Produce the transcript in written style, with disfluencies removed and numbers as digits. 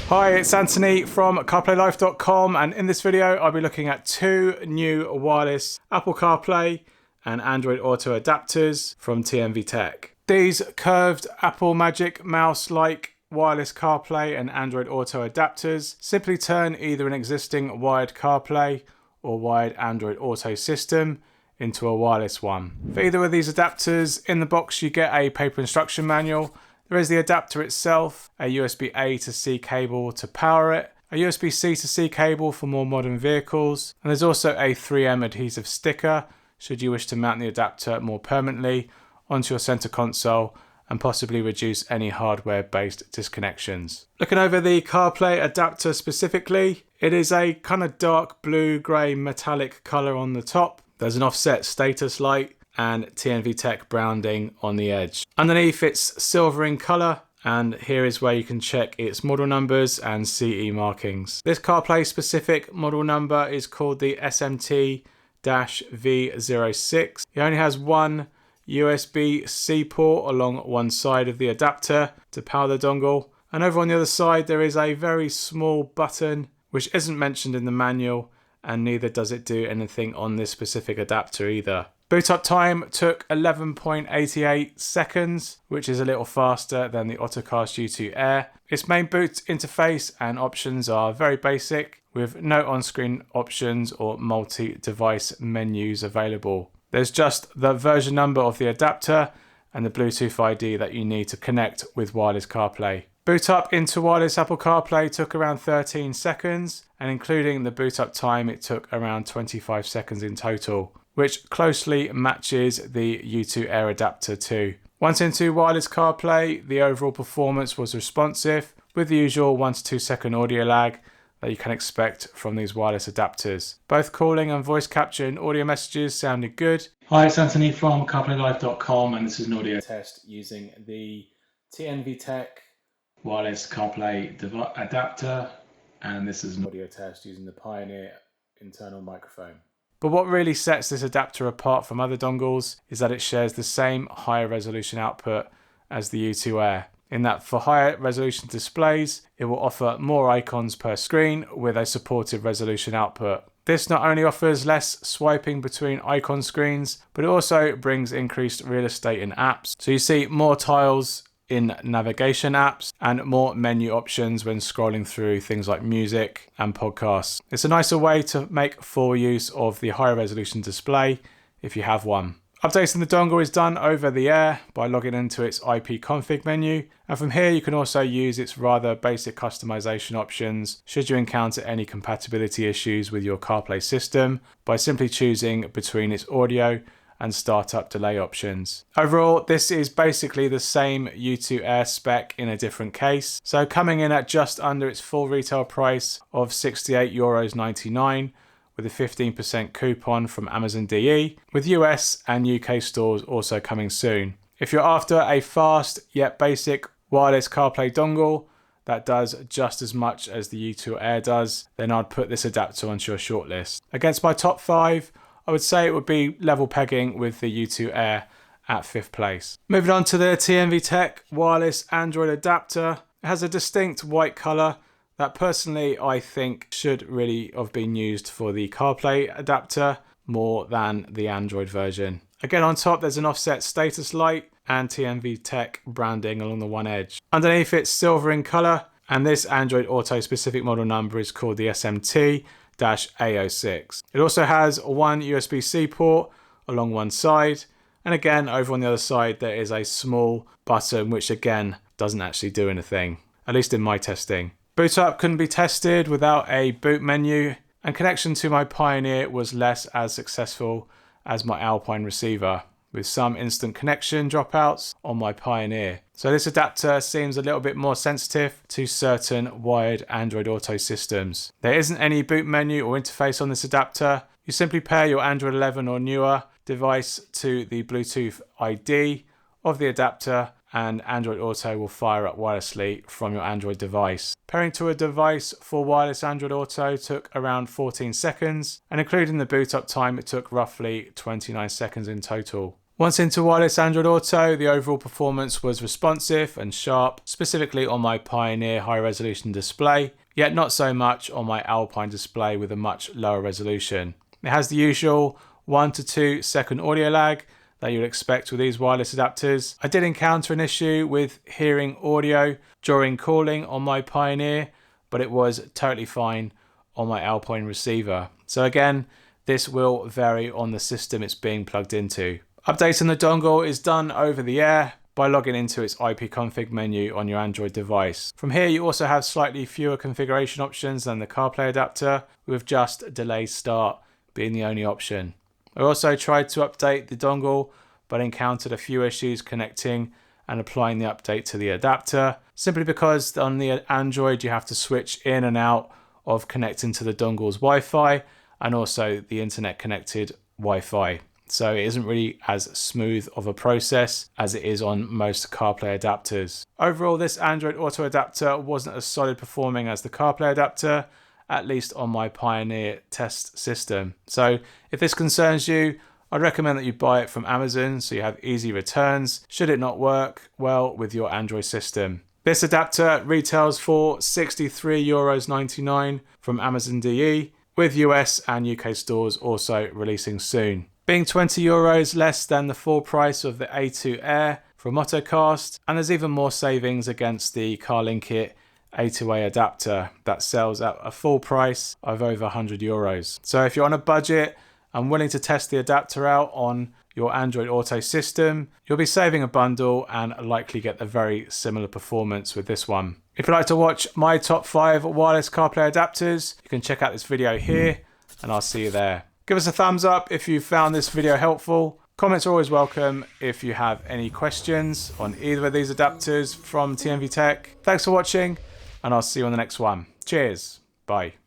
Hi, it's Anthony from CarPlayLife.com, and in this video I'll be looking at two new wireless Apple CarPlay and Android Auto adapters from TNVTEC. These curved Apple Magic Mouse-like wireless CarPlay and Android Auto adapters simply turn either an existing wired CarPlay or wired Android Auto system into a wireless one. For either of these adapters, in the box you get a paper instruction manual. There is the adapter itself, a USB-A to C cable to power it, a USB-C to C cable for more modern vehicles, and there's also a 3M adhesive sticker should you wish to mount the adapter more permanently onto your center console and possibly reduce any hardware-based disconnections. Looking over the CarPlay adapter specifically, it is a kind of dark blue-grey metallic colour on the top. There's an offset status light and TNVTEC branding on the edge. Underneath it's silver in colour, and here is where you can check its model numbers and CE markings. This CarPlay specific model number is called the SMT-V06. It only has one USB-C port along one side of the adapter to power the dongle, and over on the other side there is a very small button which isn't mentioned in the manual, and neither does it do anything on this specific adapter either. Boot up time took 11.88 seconds, which is a little faster than the Autocast U2 Air. Its main boot interface and options are very basic, with no on-screen options or multi-device menus available. There's just the version number of the adapter and the Bluetooth ID that you need to connect with wireless CarPlay. Boot up into wireless Apple CarPlay took around 13 seconds, and including the boot up time it took around 25 seconds in total, which closely matches the U2 Air adapter too. Once into wireless CarPlay, the overall performance was responsive, with the usual 1 to 2 second audio lag that you can expect from these wireless adapters. Both calling and voice capture and audio messages sounded good. Hi, it's Anthony from CarPlayLife.com, and this is an audio test using the TNVTEC wireless CarPlay adapter, and this is an audio test using the Pioneer internal microphone. But what really sets this adapter apart from other dongles is that it shares the same higher resolution output as the U2 Air, in that for higher resolution displays, it will offer more icons per screen with a supported resolution output. This not only offers less swiping between icon screens, but it also brings increased real estate in apps. So you see more tiles in navigation apps and more menu options when scrolling through things like music and podcasts. It's a nicer way to make full use of the higher resolution display if you have one. Updating the dongle is done over the air by logging into its IP config menu, and from here you can also use its rather basic customization options should you encounter any compatibility issues with your CarPlay system by simply choosing between its audio and startup delay options. Overall, this is basically the same U2 Air spec in a different case, so coming in at just under its full retail price of €68.99 with a 15% coupon from Amazon DE, with US and UK stores also coming soon. If you're after a fast yet basic wireless CarPlay dongle that does just as much as the U2 Air does, then I'd put this adapter onto your shortlist. Against my top 5, I would say it would be level pegging with the U2 Air at 5th place. Moving on to the TNVTEC wireless Android adapter. It has a distinct white colour that personally I think should really have been used for the CarPlay adapter more than the Android version. Again, on top there's an offset status light and TNVTEC branding along the one edge. Underneath it's silver in colour, and this Android Auto specific model number is called the SMT-A06. It also has one USB-C port along one side, and again over on the other side there is a small button which again doesn't actually do anything, at least in my testing. Boot up couldn't be tested without a boot menu, and connection to my Pioneer was less as successful as my Alpine receiver, with some instant connection dropouts on my Pioneer. So this adapter seems a little bit more sensitive to certain wired Android Auto systems. There isn't any boot menu or interface on this adapter. You simply pair your Android 11 or newer device to the Bluetooth ID of the adapter, and Android Auto will fire up wirelessly from your Android device. Pairing to a device for wireless Android Auto took around 14 seconds, and including the boot up time it took roughly 29 seconds in total. Once into wireless Android Auto, the overall performance was responsive and sharp, specifically on my Pioneer high resolution display, yet not so much on my Alpine display with a much lower resolution. It has the usual 1 to 2 second audio lag that you'd expect with these wireless adapters. I did encounter an issue with hearing audio during calling on my Pioneer, but it was totally fine on my Alpine receiver. So again, this will vary on the system it's being plugged into. Updating the dongle is done over the air by logging into its ipconfig menu on your Android device. From here, you also have slightly fewer configuration options than the CarPlay adapter, with just delay start being the only option. I also tried to update the dongle, but encountered a few issues connecting and applying the update to the adapter, simply because on the Android you have to switch in and out of connecting to the dongle's Wi-Fi and also the internet connected Wi-Fi. So it isn't really as smooth of a process as it is on most CarPlay adapters. Overall, this Android Auto adapter wasn't as solid performing as the CarPlay adapter, at least on my Pioneer test system. So if this concerns you, I'd recommend that you buy it from Amazon so you have easy returns should it not work well with your Android system. This adapter retails for €63.99 from Amazon DE, with US and UK stores also releasing soon. Being €20 less than the full price of the A2 Air from Motocast, and there's even more savings against the CarLinkit A2A adapter that sells at a full price of over €100. So if you're on a budget and willing to test the adapter out on your Android Auto system, you'll be saving a bundle and likely get the very similar performance with this one. If you'd like to watch my top 5 wireless CarPlay adapters, you can check out this video here and I'll see you there. Give us a thumbs up if you found this video helpful. Comments are always welcome if you have any questions on either of these adapters from TNVTEC. Thanks for watching, and I'll see you on the next one. Cheers. Bye.